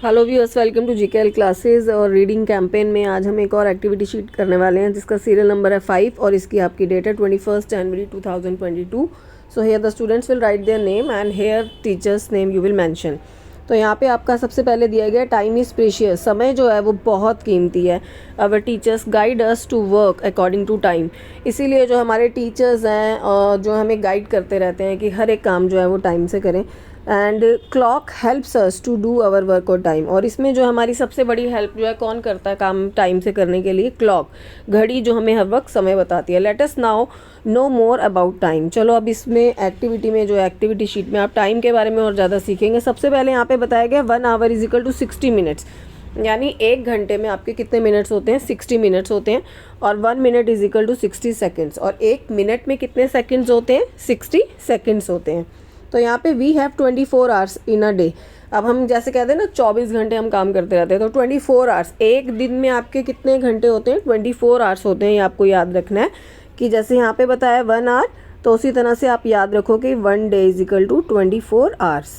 Hello viewers, welcome to GKL classes. और reading campaign में आज हम एक और एक्टिविटी शीट करने वाले हैं जिसका सीरियल नंबर है 5 और इसकी आपकी डेट है 21 जनवरी 2022। So here the students will write their name and here teachers name you will mention. तो यहाँ पे आपका सबसे पहले दिया गया टाइम इज़ प्रीशियस, समय जो है वो बहुत कीमती है। Our teachers guide us to work according to time, इसीलिए जो हमारे टीचर्स हैं और जो हमें गाइड करते रहते हैं कि हर एक काम जो है वो टाइम से करें। And clock helps us to do our work और टाइम, और इसमें जो हमारी सबसे बड़ी हेल्प जो है कौन करता है काम टाइम से करने के लिए? क्लॉक, घड़ी जो हमें हर वक्त समय बताती है। Let us now know more about time. चलो अब इसमें एक्टिविटी में जो है एक्टिविटी शीट में आप टाइम के बारे में और ज़्यादा सीखेंगे। सबसे पहले यहाँ पे बताया गया 1 hour is equal to 60 minutes, यानी 1 घंटे में आपके कितने मिनट्स होते हैं? 60 मिनट्स होते हैं। और 1 minute is equal to 60 seconds, और 1 मिनट में कितने सेकेंड्स होते हैं? 60 सेकेंड्स होते हैं। तो यहाँ पे we have 24 hours in a day. अब हम जैसे कहते हैं ना 24 घंटे हम काम करते रहते हैं, तो 24 आवर्स, एक दिन में आपके कितने घंटे होते हैं? 24 आवर्स होते हैं। ये आपको याद रखना है कि जैसे यहाँ पे बताया 1 आवर, तो उसी तरह से आप याद रखो कि 1 day is equal to 24 hours.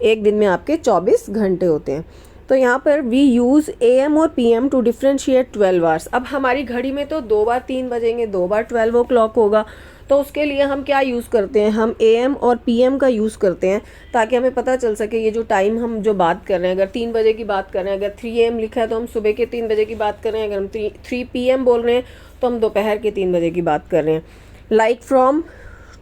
एक दिन में आपके 24 घंटे होते हैं। तो यहाँ पर वी यूज़ AM और PM टू डिफ्रेंशिएट 12 आवर्स। अब हमारी घड़ी में तो 2 बार 3 बजेंगे, 2 बार 12 o'clock होगा, तो उसके लिए हम क्या यूज़ करते हैं? हम AM और PM का यूज़ करते हैं ताकि हमें पता चल सके ये जो टाइम हम जो बात कर रहे हैं, अगर 3 बजे की बात कर रहे हैं, अगर 3 AM लिखा है तो हम सुबह के 3 बजे की बात कर रहे हैं, अगर हम 3 PM बोल रहे हैं तो हम दोपहर के 3 बजे की बात कर रहे हैं। Like from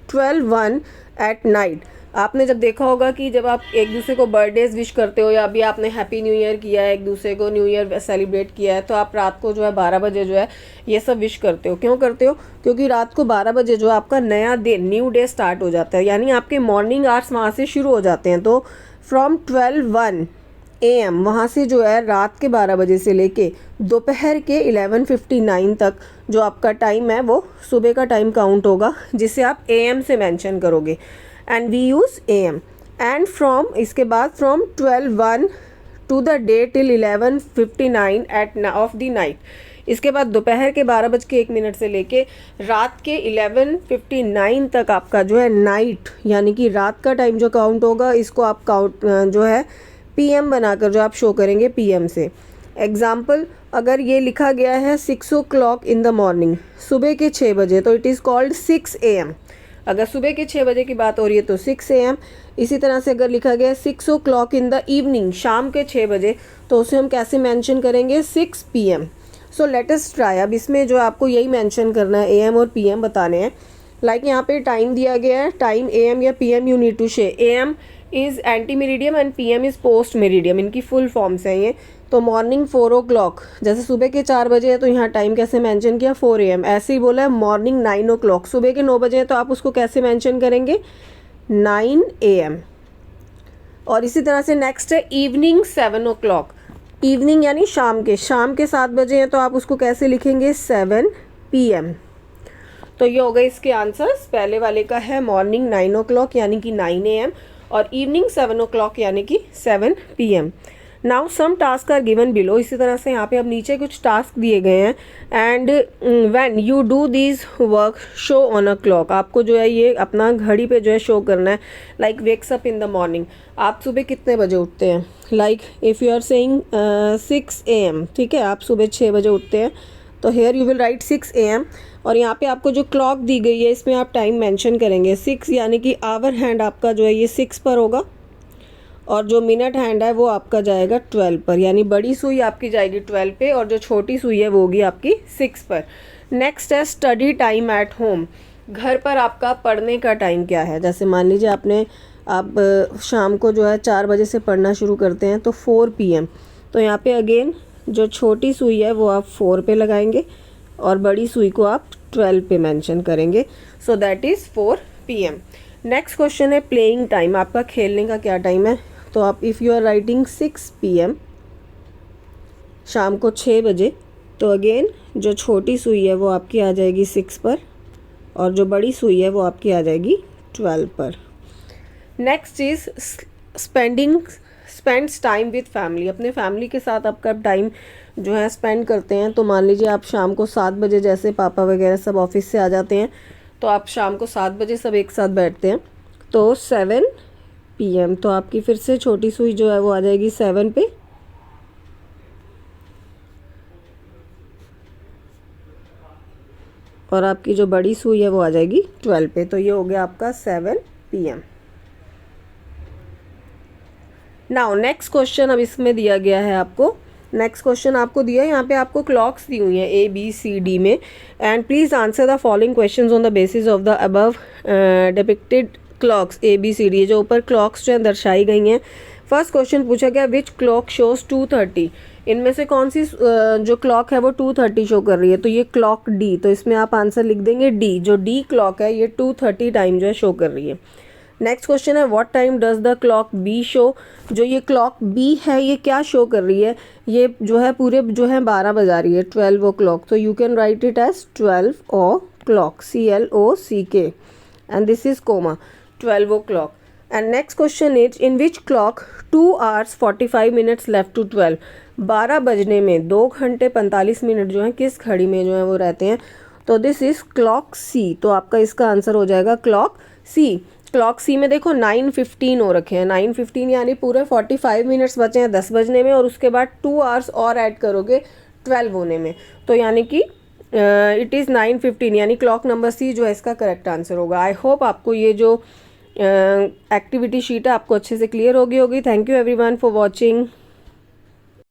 12:01 at night. आपने जब देखा होगा कि जब आप एक दूसरे को बर्थडेज विश करते हो या अभी आपने हैप्पी न्यू ईयर किया है, एक दूसरे को न्यू ईयर सेलिब्रेट किया है, तो आप रात को जो है 12 बजे जो है ये सब विश करते हो। क्यों करते हो? क्योंकि रात को 12 बजे जो है आपका नया दिन, न्यू डे स्टार्ट हो जाता है, यानी आपके मॉर्निंग आवर्स वहाँ से शुरू हो जाते हैं। तो फ्रॉम 12:01 AM वहाँ से जो है रात के 12 बजे से लेके दोपहर के 11:59 तक जो आपका टाइम है वो सुबह का टाइम काउंट होगा, जिसे आप AM से मेंशन करोगे। And we use AM। And from, इसके बाद from 12:01 to the day till 11:59 at of the night. इसके बाद दोपहर के 12:01 से लेके रात के 11:59 तक आपका जो है नाइट, यानी कि रात का टाइम जो काउंट होगा, इसको आप काउंट जो है PM बनाकर जो आप शो करेंगे PM से। एग्जाम्पल, अगर ये लिखा गया है 6 o'clock इन द मॉर्निंग, सुबह के 6 बजे, तो इट इज़ कॉल्ड 6 AM। अगर सुबह के 6 बजे की बात हो रही है तो 6 AM। इसी तरह से अगर लिखा गया है 6 o'clock इन द इवनिंग, शाम के 6 बजे, तो उसे हम कैसे मेंशन करेंगे? 6 PM। So let us try. अब इसमें जो आपको यही मेंशन करना है, AM और PM बताने हैं। लाइक यहाँ पे टाइम दिया गया है, टाइम AM या PM you need to share. AM is anti meridiem and PM is post meridiem, इनकी फुल फॉर्म्स हैं ये। तो मॉर्निंग 4 o'clock, जैसे सुबह के 4 बजे है तो यहाँ टाइम कैसे मेंशन किया? 4 AM। ऐसे ही बोला है मॉर्निंग 9 o'clock, सुबह के 9 बजे है तो आप उसको कैसे मेंशन करेंगे? 9 AM। और इसी तरह से नेक्स्ट है इवनिंग 7 o'clock, इवनिंग यानी शाम के 7 बजे हैं तो आप उसको कैसे लिखेंगे? 7 PM। तो ये हो गए इसके आंसर्स। पहले वाले का है मॉर्निंग 9 o'clock यानी कि 9 AM, और इवनिंग 7 o'clock यानी कि 7 PM। Now some task are given below. इसी तरह से यहाँ पे अब नीचे कुछ टास्क दिए गए हैं। And when you do this work show on a clock, आपको जो है ये अपना घड़ी पे जो है शो करना है। Like wakes up in the morning, आप सुबह कितने बजे उठते हैं? Like if you are saying 6 AM, ठीक है, आप सुबह 6 बजे उठते हैं, तो here you will write 6 AM। और यहाँ पे आपको जो क्लॉक दी गई है इसमें आप टाइम मेंशन करेंगे 6, यानी कि आवर हैंड आपका जो है ये 6 पर होगा, और जो मिनट हैंड है वो आपका जाएगा 12 पर, यानी बड़ी सुई आपकी जाएगी 12 पे और जो छोटी सुई है वो होगी आपकी 6 पर। नेक्स्ट है स्टडी टाइम एट होम, घर पर आपका पढ़ने का टाइम क्या है? जैसे मान लीजिए आप शाम को जो है 4 बजे से पढ़ना शुरू करते हैं तो 4 PM। तो यहाँ पे अगेन जो छोटी सुई है वो आप 4 पे लगाएंगे और बड़ी सुई को आप 12 पे मेंशन करेंगे। So that is 4 PM। Next question है प्लेइंग टाइम, आपका खेलने का क्या टाइम है? तो आप if you are writing 6 PM, शाम को 6 बजे, तो अगेन जो छोटी सुई है वो आपकी आ जाएगी 6 पर और जो बड़ी सुई है वो आपकी आ जाएगी 12 पर। Next is spends time with family, अपने फैमिली के साथ आप कब टाइम जो है स्पेंड करते हैं? तो मान लीजिए आप शाम को 7 बजे, जैसे पापा वगैरह सब ऑफिस से आ जाते हैं, तो आप शाम को 7 बजे सब एक साथ बैठते हैं, तो 7 PM। तो आपकी फिर से छोटी सुई जो है वो आ जाएगी 7 पे, और आपकी जो बड़ी सुई है वो आ जाएगी 12 पे। तो ये हो गया आपका 7 PM। नाउ नेक्स्ट क्वेश्चन अब इसमें दिया गया है आपको, नेक्स्ट क्वेश्चन आपको दिया है, यहाँ पे आपको क्लॉक्स दी हुई हैं ABCD में, and please answer the following questions on the basis of the above depicted clocks ABCD। जो ऊपर क्लॉक्स जो है दर्शाई गई हैं। फर्स्ट क्वेश्चन पूछा गया विच क्लॉक शोज 2:30, इनमें से कौन सी जो क्लॉक है वो 2:30 शो कर रही है। तो ये क्लॉक D, तो इसमें आप आंसर लिख देंगे D। जो D क्लॉक है ये 2:30 टाइम जो है शो कर रही है। नेक्स्ट क्वेश्चन है what time does the clock B show, जो ये क्लॉक B है ये क्या शो कर रही है, ये जो है पूरे जो है 12 बजा रही है, 12 ओ क्लॉक। तो you can write it as 12 o'clock, CLOCK, and this is comma 12 o'clock. And next question is in which clock 2 hours 45 minutes left to 12, 12 बजने में 2 घंटे 45 मिनट जो है किस घड़ी में जो है वो रहते हैं। तो दिस इज क्लॉक C। तो आपका इसका आंसर हो जाएगा क्लॉक C। क्लॉक C में देखो 9:15 हो रखे हैं, 9:15 यानी पूरे 45 मिनट्स बचे हैं 10 बजने में, और उसके बाद 2 hours और ऐड करोगे 12 होने में। तो यानी कि इट इज़ 9:15, यानी क्लॉक नंबर C जो है इसका करेक्ट आंसर होगा। आई होप आपको ये जो एक्टिविटी शीट है आपको अच्छे से क्लियर होगी। Thank you everyone for watching.